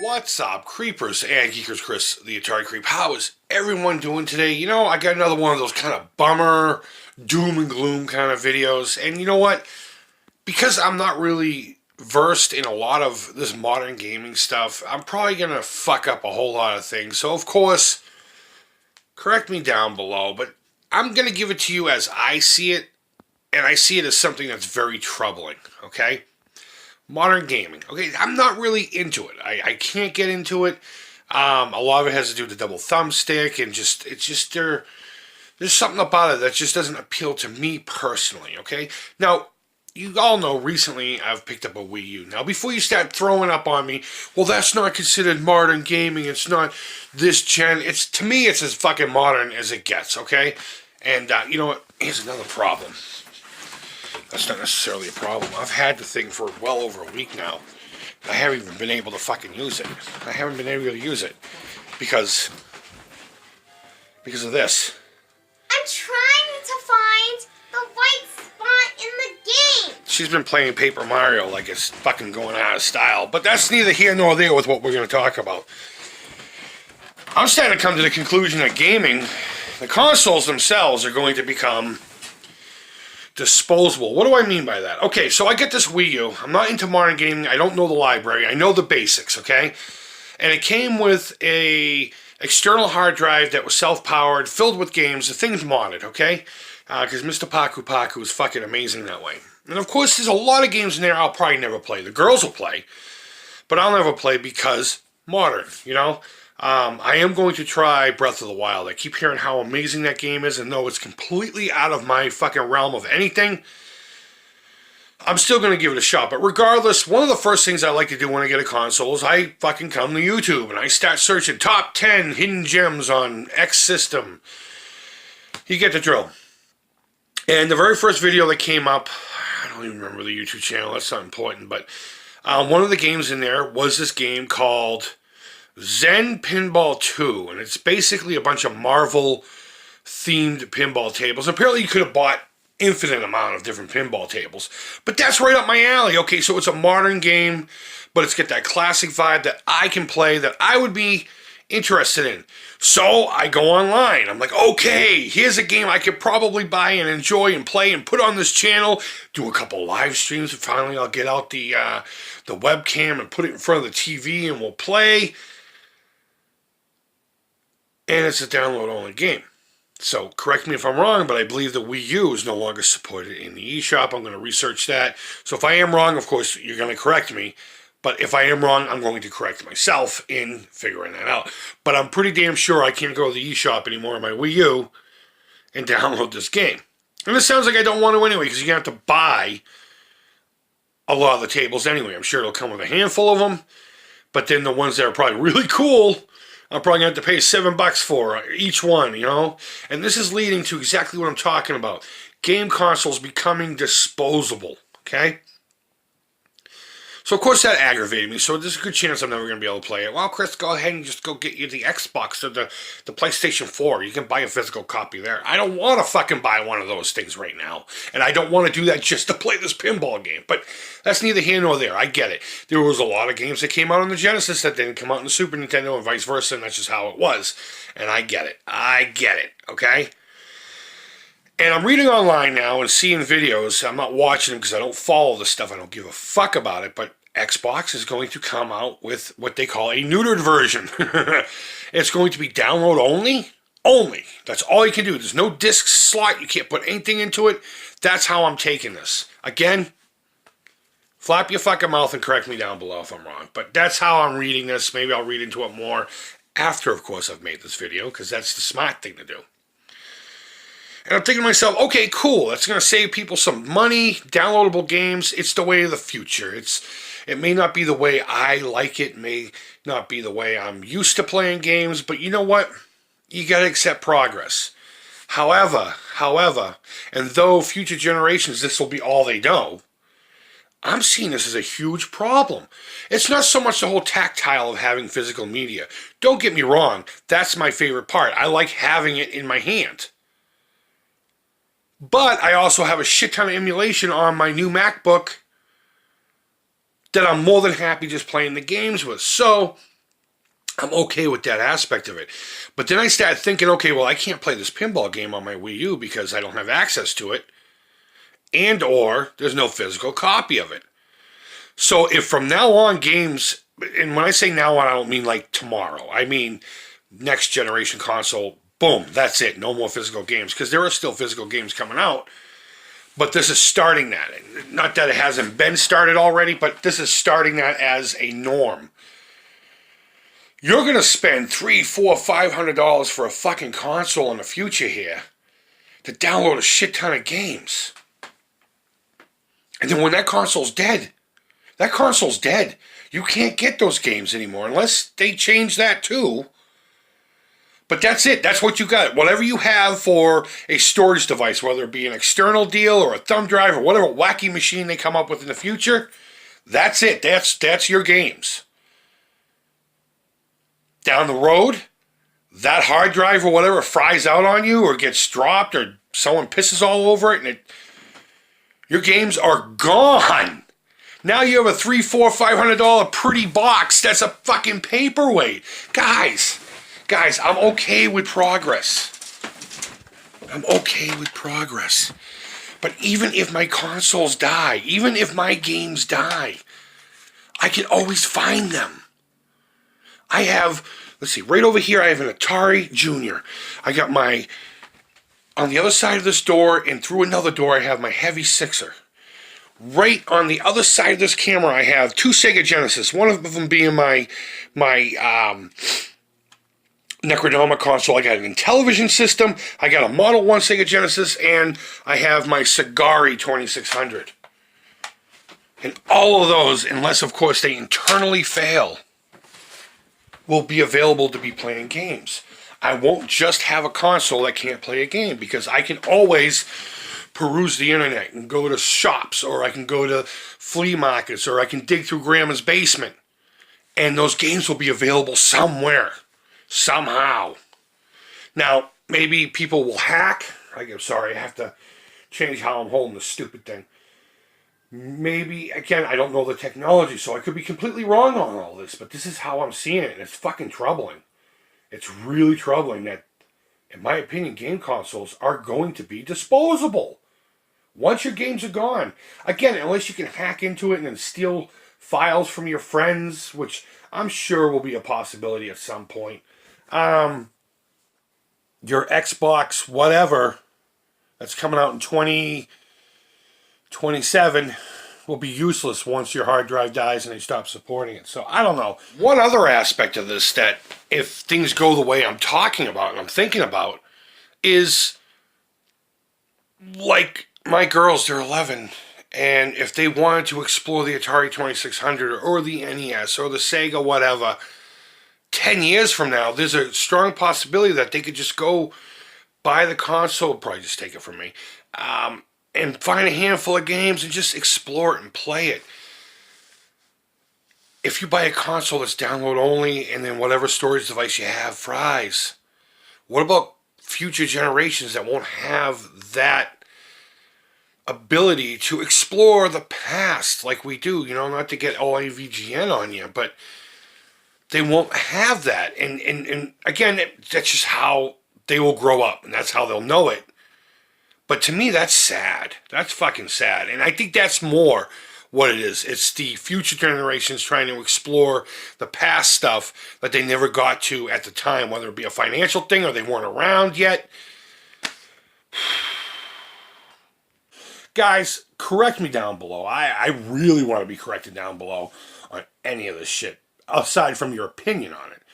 What's up, creepers and geekers? Chris, the Atari Creep. How is everyone doing today? You know, I got another one of those kind of bummer, doom and gloom kind of videos. And you know what? Because I'm not really versed in a lot of this modern gaming stuff, I'm probably going to fuck up a whole lot of things. So, of course, correct me down below. But I'm going to give it to you as I see it. And I see it as something that's very troubling, okay? Modern gaming. Okay, I'm not really into it. I can't get into it. A lot of it has to do with the double thumbstick and there's something about it that just doesn't appeal to me personally, okay? Now, you all know recently I've picked up a Wii U. Now, before you start throwing up on me, well, that's not considered modern gaming. It's not this gen. To me, it's as fucking modern as it gets, okay? And you know what? Here's another problem. That's not necessarily a problem. I've had the thing for well over a week now. I haven't even been able to fucking use it. I haven't been able to use it because of this. I'm trying to find the right spot in the game. She's been playing Paper Mario like it's fucking going out of style. But that's neither here nor there with what we're going to talk about. I'm starting to come to the conclusion that gaming, the consoles themselves are going to become disposable. What do I mean by that? Okay, so I get this Wii U. I'm not into modern gaming. I don't know the library. I know the basics, okay? And it came with a external hard drive that was self-powered, filled with games. The thing's modded, okay? Because Mr. Paku Paku is fucking amazing that way. And of course, there's a lot of games in there I'll probably never play. The girls will play, but I'll never play because modern, you know? I am going to try Breath of the Wild. I keep hearing how amazing that game is, and though it's completely out of my fucking realm of anything, I'm still going to give it a shot. But regardless, one of the first things I like to do when I get a console is I fucking come to YouTube, and I start searching top 10 hidden gems on X system. You get the drill. And the very first video that came up, I don't even remember the YouTube channel, that's not important, but one of the games in there was this game called Zen Pinball 2, and it's basically a bunch of Marvel-themed pinball tables. Apparently, you could have bought infinite amount of different pinball tables, but that's right up my alley. Okay, so it's a modern game, but it's got that classic vibe that I can play, that I would be interested in. So I go online. I'm like, okay, here's a game I could probably buy and enjoy and play and put on this channel, do a couple live streams, and finally I'll get out the webcam and put it in front of the TV and we'll play. And it's a download-only game. So, correct me if I'm wrong, but I believe the Wii U is no longer supported in the eShop. I'm going to research that. So, if I am wrong, of course, you're going to correct me. But if I am wrong, I'm going to correct myself in figuring that out. But I'm pretty damn sure I can't go to the eShop anymore on my Wii U and download this game. And this sounds like I don't want to anyway, because you're going to have to buy a lot of the tables anyway. I'm sure it'll come with a handful of them. But then the ones that are probably really cool, I'm probably going to have to pay $7 for each one, you know? And this is leading to exactly what I'm talking about. Game consoles becoming disposable, okay? So, of course, that aggravated me. So, there's a good chance I'm never going to be able to play it. Well, Chris, go ahead and just go get you the Xbox or the PlayStation 4. You can buy a physical copy there. I don't want to fucking buy one of those things right now. And I don't want to do that just to play this pinball game. But that's neither here nor there. I get it. There was a lot of games that came out on the Genesis that didn't come out on the Super Nintendo and vice versa. And that's just how it was. And I get it. I get it. Okay? And I'm reading online now and seeing videos. I'm not watching them because I don't follow this stuff. I don't give a fuck about it. But Xbox is going to come out with what they call a neutered version. It's going to be download only. Only. That's all you can do. There's no disc slot. You can't put anything into it. That's how I'm taking this. Again, flap your fucking mouth and correct me down below if I'm wrong. But that's how I'm reading this. Maybe I'll read into it more after, of course, I've made this video, because that's the smart thing to do. And I'm thinking to myself, okay, cool. That's going to save people some money. Downloadable games. It's the way of the future. It may not be the way I like it. It may not be the way I'm used to playing games. But you know what? You got to accept progress. However, and though future generations, this will be all they know, I'm seeing this as a huge problem. It's not so much the whole tactile of having physical media. Don't get me wrong. That's my favorite part. I like having it in my hand. But I also have a shit ton of emulation on my new MacBook that I'm more than happy just playing the games with. So, I'm okay with that aspect of it. But then I started thinking, okay, well, I can't play this pinball game on my Wii U because I don't have access to it, and or there's no physical copy of it. So if from now on games, and when I say now on, I don't mean like tomorrow. I mean next generation console, boom, that's it. No more physical games, because there are still physical games coming out. But this is starting that. Not that it hasn't been started already, but this is starting that as a norm. You're going to spend $300, $400, $500 for a fucking console in the future here to download a shit ton of games. And then when that console's dead, You can't get those games anymore unless they change that too. But that's it. That's what you got. Whatever you have for a storage device, whether it be an external deal or a thumb drive or whatever wacky machine they come up with in the future, that's it. That's your games. Down the road, that hard drive or whatever fries out on you or gets dropped or someone pisses all over it and your games are gone. Now you have a $300, $400, $500 pretty box that's a fucking paperweight. Guys, I'm okay with progress. But even if my consoles die, even if my games die, I can always find them. I have, let's see, right over here I have an Atari Junior. I got on the other side of this door and through another door I have my Heavy Sixer. Right on the other side of this camera I have two Sega Genesis, one of them being my Necronomicon console. I got an Intellivision system, I got a Model 1 Sega Genesis, and I have my Sagari 2600. And all of those, unless of course they internally fail, will be available to be playing games. I won't just have a console that can't play a game, because I can always peruse the internet and go to shops, or I can go to flea markets, or I can dig through grandma's basement, and those games will be available somewhere, somehow. Now, maybe people will hack. I'm sorry, I have to change how I'm holding this stupid thing. Maybe, again, I don't know the technology, so I could be completely wrong on all this, but this is how I'm seeing it, and it's fucking troubling. It's really troubling that, in my opinion, game consoles are going to be disposable. Once your games are gone. Again, unless you can hack into it and then steal files from your friends, which I'm sure will be a possibility at some point. Your Xbox, whatever, that's coming out in 2027 will be useless once your hard drive dies and they stop supporting it. So I don't know. One other aspect of this that, if things go the way I'm talking about and I'm thinking about, is like my girls, they're 11, and if they wanted to explore the Atari 2600 or the NES or the Sega whatever, 10 years from now, there's a strong possibility that they could just go buy the console, probably just take it from me, and find a handful of games and just explore it and play it. If you buy a console that's download only and then whatever storage device you have fries, what about future generations that won't have that ability to explore the past like we do? You know, not to get all AVGN on you, but they won't have that. And again, that's just how they will grow up, and that's how they'll know it. But to me, that's sad. That's fucking sad. And I think that's more what it is. It's the future generations trying to explore the past stuff that they never got to at the time, whether it be a financial thing or they weren't around yet. Guys, correct me down below. I really want to be corrected down below on any of this shit, aside from your opinion on it.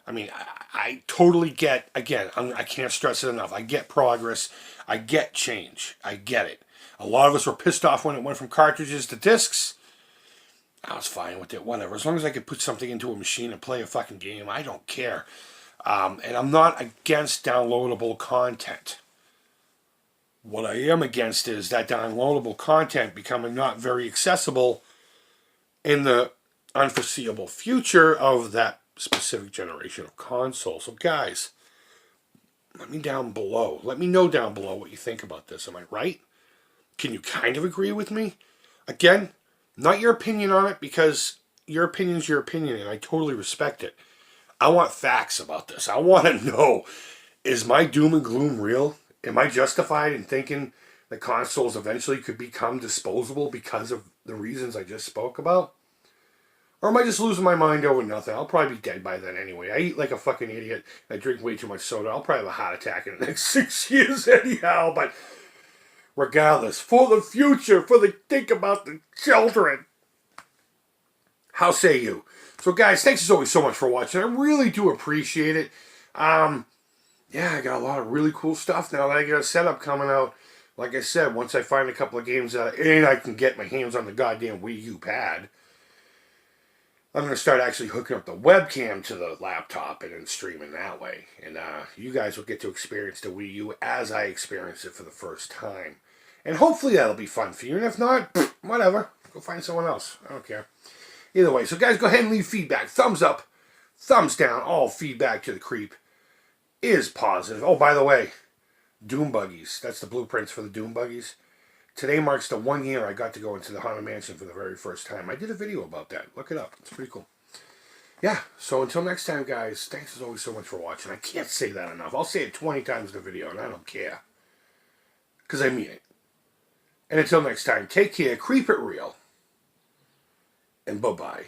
I mean, I totally get, again, I can't stress it enough. I get progress. I get change. I get it. A lot of us were pissed off when it went from cartridges to discs. I was fine with it, whatever. As long as I could put something into a machine and play a fucking game, I don't care. And I'm not against downloadable content. What I am against is that downloadable content becoming not very accessible in the unforeseeable future of that specific generation of console. So guys, let me know down below what you think about this. Am I right? Can you kind of agree with me? Again, not your opinion on it, because your opinion is your opinion and I totally respect it. I want facts about this. I want to know, is my doom and gloom real? Am I justified in thinking that consoles eventually could become disposable because of the reasons I just spoke about? Or am I just losing my mind over nothing? I'll probably be dead by then anyway. I eat like a fucking idiot. I drink way too much soda. I'll probably have a heart attack in the next 6 years anyhow. But regardless, for the future, think about the children. How say you? So guys, thanks as always so much for watching. I really do appreciate it. Yeah, I got a lot of really cool stuff now that I got a setup coming out. Like I said, once I find a couple of games and I can get my hands on the goddamn Wii U pad, I'm going to start actually hooking up the webcam to the laptop and then streaming that way. And you guys will get to experience the Wii U as I experience it for the first time. And hopefully that'll be fun for you. And if not, whatever. Go find someone else. I don't care. Either way, so guys, go ahead and leave feedback. Thumbs up, thumbs down. All feedback to the Creep is positive. Oh, by the way, Doom Buggies. That's the blueprints for the Doom Buggies. Today marks the 1 year I got to go into the Haunted Mansion for the very first time. I did a video about that. Look it up. It's pretty cool. Yeah, so until next time, guys, thanks as always so much for watching. I can't say that enough. I'll say it 20 times in the video, and I don't care. Because I mean it. And until next time, take care, creep it real, and bye-bye.